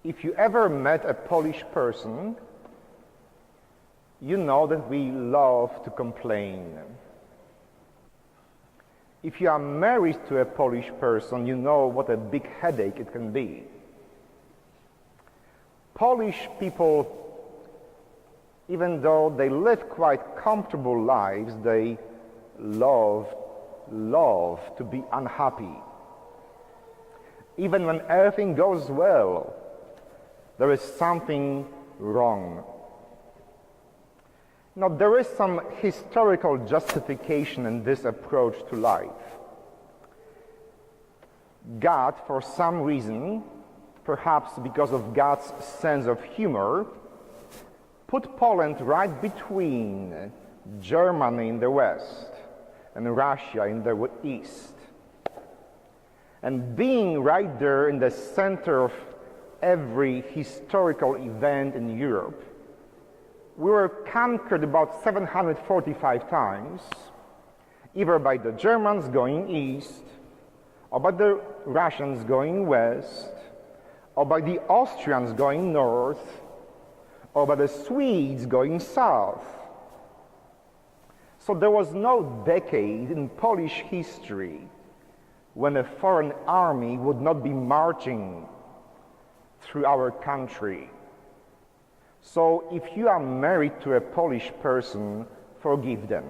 If you ever met a Polish person, you know that we love to complain. If you are married to a Polish person, you know what a big headache it can be. Polish people, even though they live quite comfortable lives, they love to be unhappy. Even when everything goes well, there is something wrong. Now, there is some historical justification in this approach to life. God, for some reason, perhaps because of God's sense of humor, put Poland right between Germany in the west and Russia in the east. And being right there in the center of every historical event in Europe, we were conquered about 745 times, either by the Germans going east, or by the Russians going west, or by the Austrians going north, or by the Swedes going south. So there was no decade in Polish history when a foreign army would not be marching through our country. So if you are married to a Polish person, forgive them.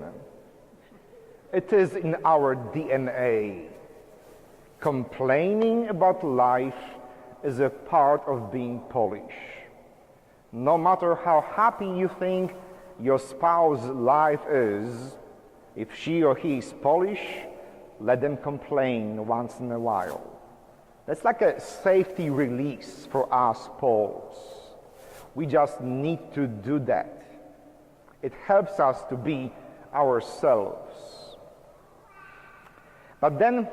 It is in our DNA. Complaining about life is a part of being Polish. No matter how happy you think your spouse's life is, if she or he is Polish, let them complain once in a while. That's like a safety release for us Poles. We just need to do that. It helps us to be ourselves. But then,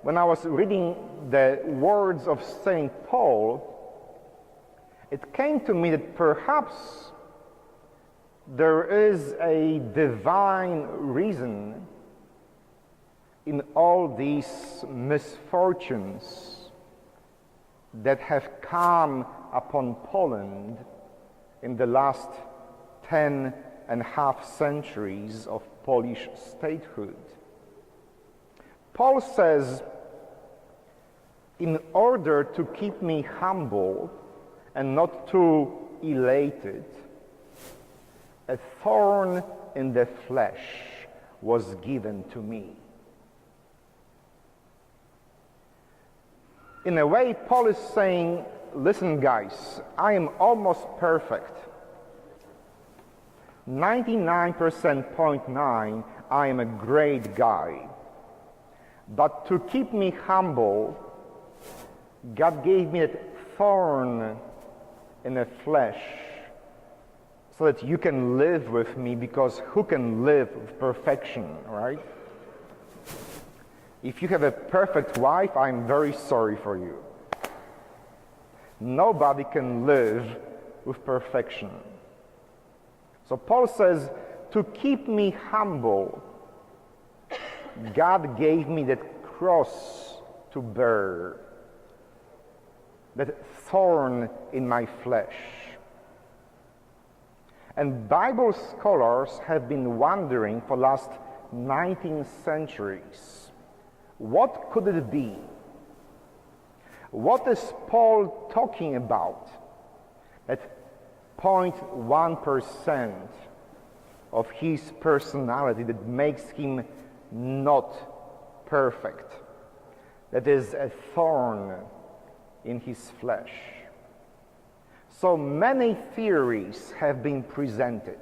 when I was reading the words of St. Paul, it came to me that perhaps there is a divine reason in all these misfortunes that have come upon Poland in the last 10.5 centuries of Polish statehood. Paul says, in order to keep me humble and not too elated, a thorn in the flesh was given to me. In a way, Paul is saying, listen guys, I am almost perfect. 99.9%, I am a great guy. But to keep me humble, God gave me a thorn in the flesh so that you can live with me, because who can live with perfection, right? If you have a perfect wife, I'm very sorry for you. Nobody can live with perfection. So Paul says, to keep me humble, God gave me that cross to bear, that thorn in my flesh. And Bible scholars have been wondering for the last 19 centuries, what could it be? What is Paul talking about? That 0.1% of his personality that makes him not perfect. That is a thorn in his flesh. So many theories have been presented.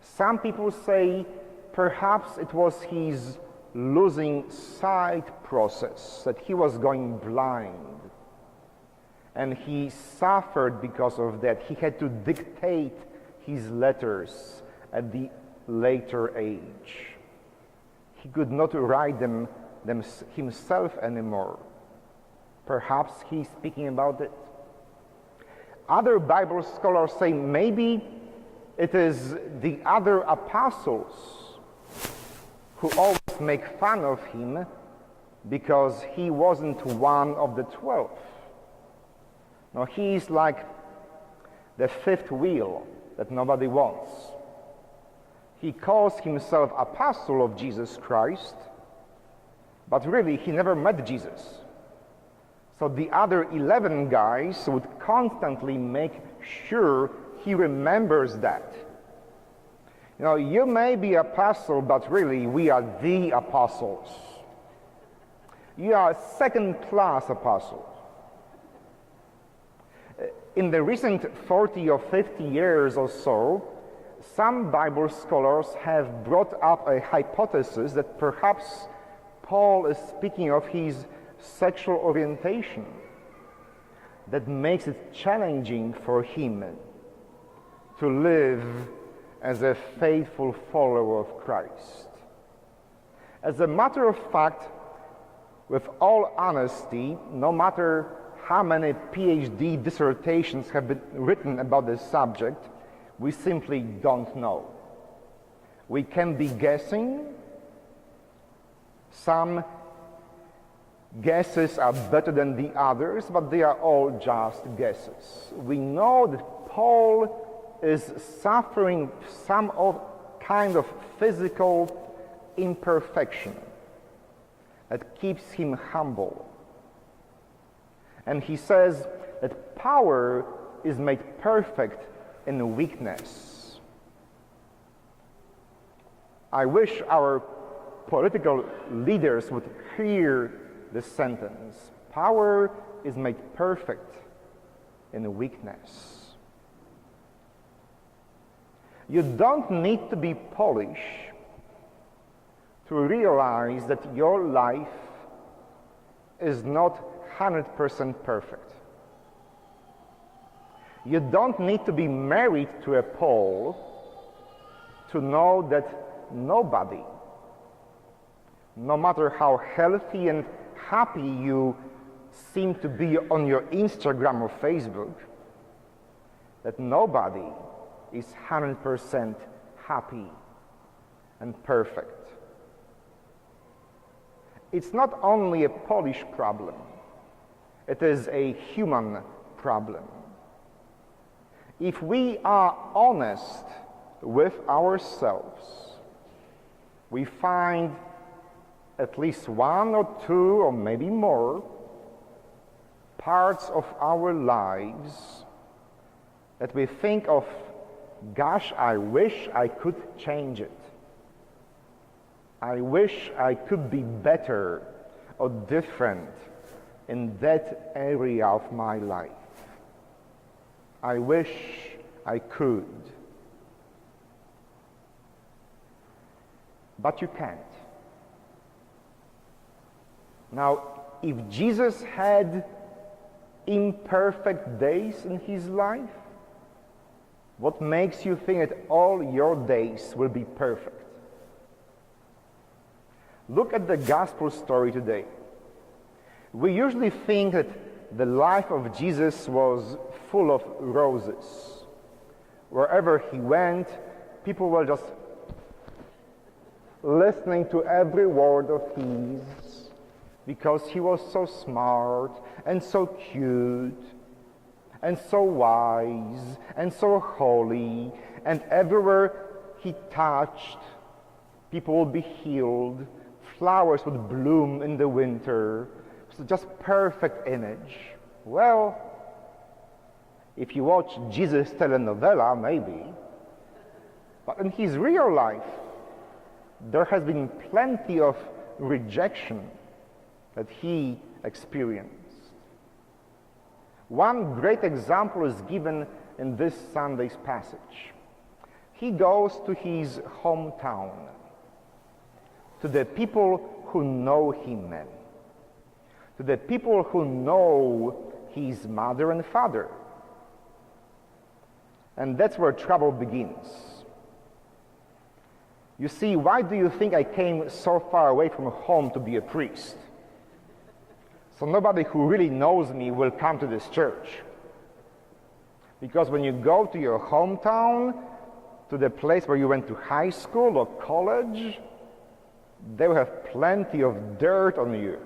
Some people say perhaps it was his losing sight process, that he was going blind. And he suffered because of that. He had to dictate his letters at the later age. He could not write them himself anymore. Perhaps he's speaking about it. Other Bible scholars say maybe it is the other apostles who always make fun of him because he wasn't one of the 12. No, he's like the fifth wheel that nobody wants. He calls himself apostle of Jesus Christ, but really he never met Jesus. So the other 11 guys would constantly make sure he remembers that. You know, you may be apostle, but really we are the apostles. You are second-class apostles. In the recent 40 or 50 years or so, some Bible scholars have brought up a hypothesis that perhaps Paul is speaking of his sexual orientation that makes it challenging for him to live as a faithful follower of Christ. As a matter of fact, with all honesty, no matter how many PhD dissertations have been written about this subject, we simply don't know. We can be guessing. Some guesses are better than the others, but they are all just guesses. We know that Paul is suffering some kind of physical imperfection that keeps him humble. And he says that power is made perfect in weakness. I wish our political leaders would hear this sentence. Power is made perfect in weakness. You don't need to be Polish to realize that your life is not 100% perfect. You don't need to be married to a Pole to know that nobody, no matter how healthy and happy you seem to be on your Instagram or Facebook, that nobody is 100% happy and perfect. It's not only a Polish problem, it is a human problem. If we are honest with ourselves, we find at least one or two or maybe more parts of our lives that we think of, gosh, I wish I could change it. I wish I could be better or different in that area of my life. I wish I could. But you can't. Now, if Jesus had imperfect days in his life, what makes you think that all your days will be perfect? Look at the gospel story today. We usually think that the life of Jesus was full of roses. Wherever he went, people were just listening to every word of his because he was so smart and so cute and so wise and so holy, and everywhere he touched, people would be healed, flowers would bloom in the winter. It's just perfect image. Well, if you watch Jesus telenovela, maybe. But in his real life, there has been plenty of rejection that he experienced. One great example is given in this Sunday's passage. He goes to his hometown, to the people who know him, to the people who know his mother and father. And that's where trouble begins. You see, why do you think I came so far away from home to be a priest? So nobody who really knows me will come to this church. Because when you go to your hometown, to the place where you went to high school or college, they will have plenty of dirt on you.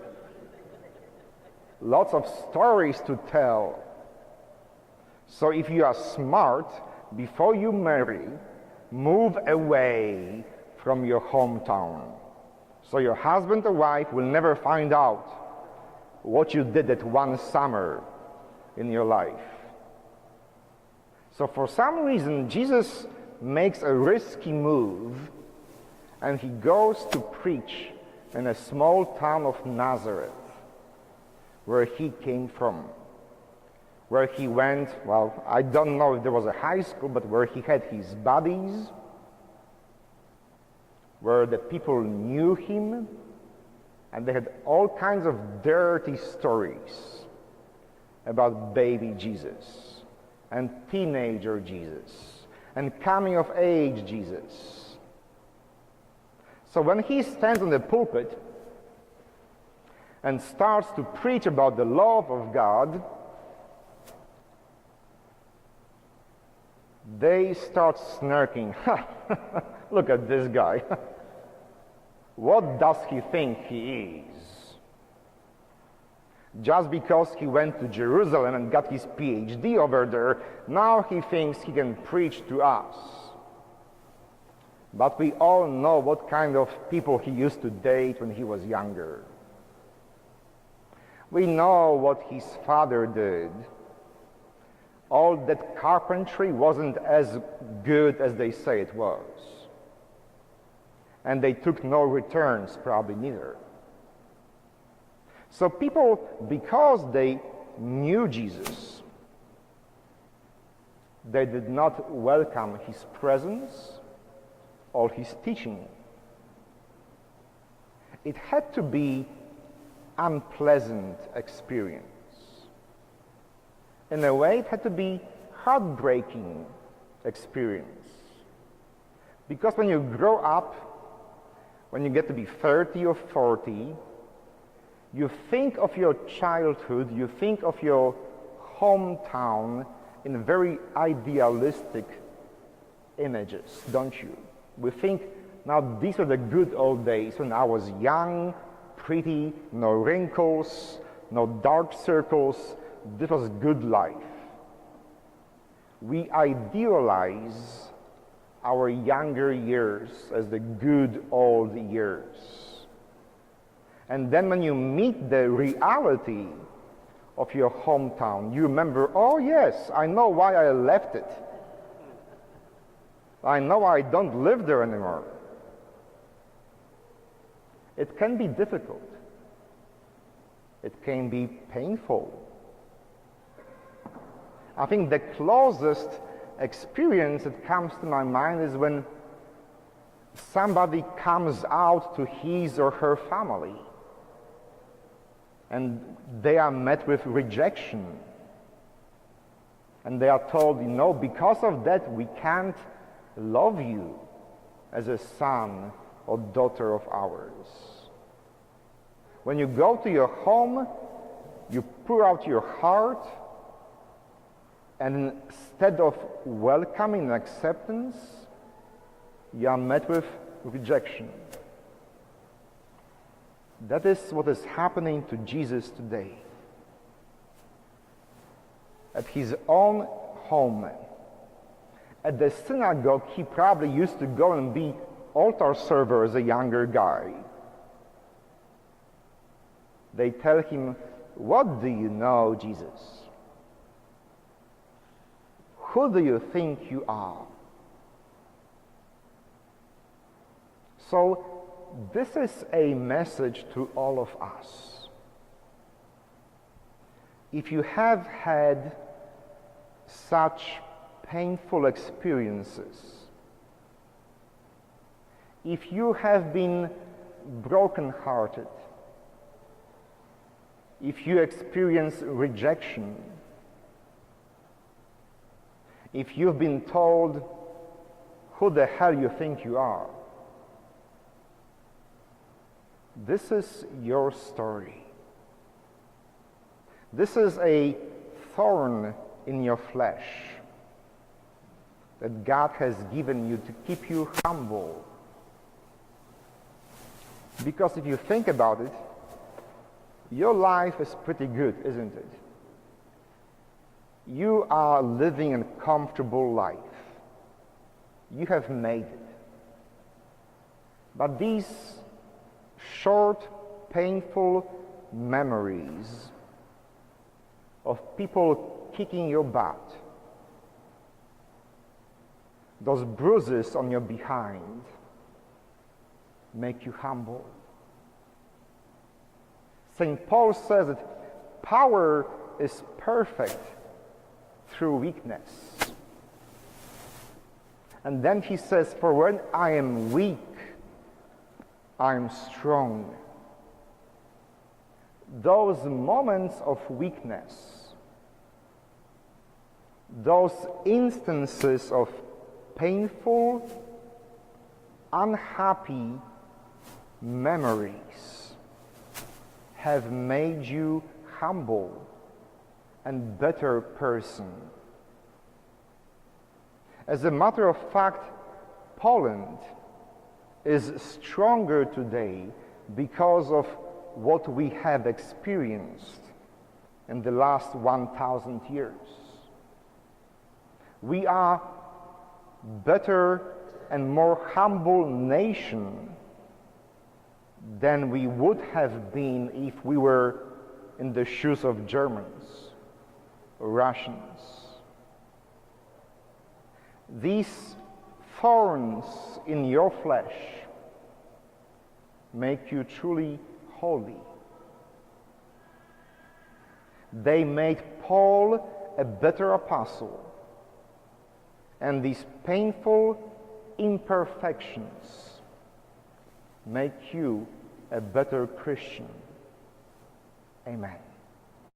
Lots of stories to tell. So if you are smart, before you marry, move away from your hometown. So your husband or wife will never find out what you did that one summer in your life. So for some reason, Jesus makes a risky move and he goes to preach in a small town of Nazareth, where he came from, where he went, well, I don't know if there was a high school, but where he had his buddies, where the people knew him, and they had all kinds of dirty stories about baby Jesus, and teenager Jesus, and coming of age Jesus. So when he stands on the pulpit and starts to preach about the love of God, they start smirking. Look at this guy. What does he think he is? Just because he went to Jerusalem and got his PhD over there, now he thinks he can preach to us. But we all know what kind of people he used to date when he was younger. We know what his father did. All that carpentry wasn't as good as they say it was. And they took no returns, probably neither. So people, because they knew Jesus, they did not welcome his presence or his teaching. It had to be unpleasant experience. In a way, it had to be heartbreaking experience. Because when you grow up, when you get to be 30 or 40, you think of your childhood, you think of your hometown in very idealistic images, don't you? We think, now these are the good old days when I was young, pretty, no wrinkles, no dark circles. This was good life. We idealize our younger years as the good old years. And then when you meet the reality of your hometown, you remember, oh yes, I know why I left it. I know I don't live there anymore. It can be difficult. It can be painful. I think the closest experience that comes to my mind is when somebody comes out to his or her family and they are met with rejection. And they are told, you know, because of that we can't love you as a son or daughter of ours. When you go to your home, you pour out your heart, and instead of welcoming and acceptance, you are met with rejection. That is what is happening to Jesus today. At his own home, at the synagogue, he probably used to go and be altar server as a younger guy. They tell him, what do you know, Jesus? Who do you think you are? So this is a message to all of us. If you have had such painful experiences, if you have been brokenhearted, if you experience rejection, if you've been told who the hell you think you are, this is your story. This is a thorn in your flesh that God has given you to keep you humble. Because if you think about it, your life is pretty good, isn't it? You are living a comfortable life. You have made it. But these short, painful memories of people kicking your butt, those bruises on your behind, make you humble. St. Paul says that power is perfect through weakness. And then he says, for when I am weak, I am strong. Those moments of weakness, those instances of painful, unhappy memories have made you humble and better person. As a matter of fact, Poland is stronger today because of what we have experienced in the last 1,000 years. We are better and more humble nation than we would have been if we were in the shoes of Germans or Russians. These thorns in your flesh make you truly holy. They made Paul a better apostle, and these painful imperfections make you a better Christian. Amen.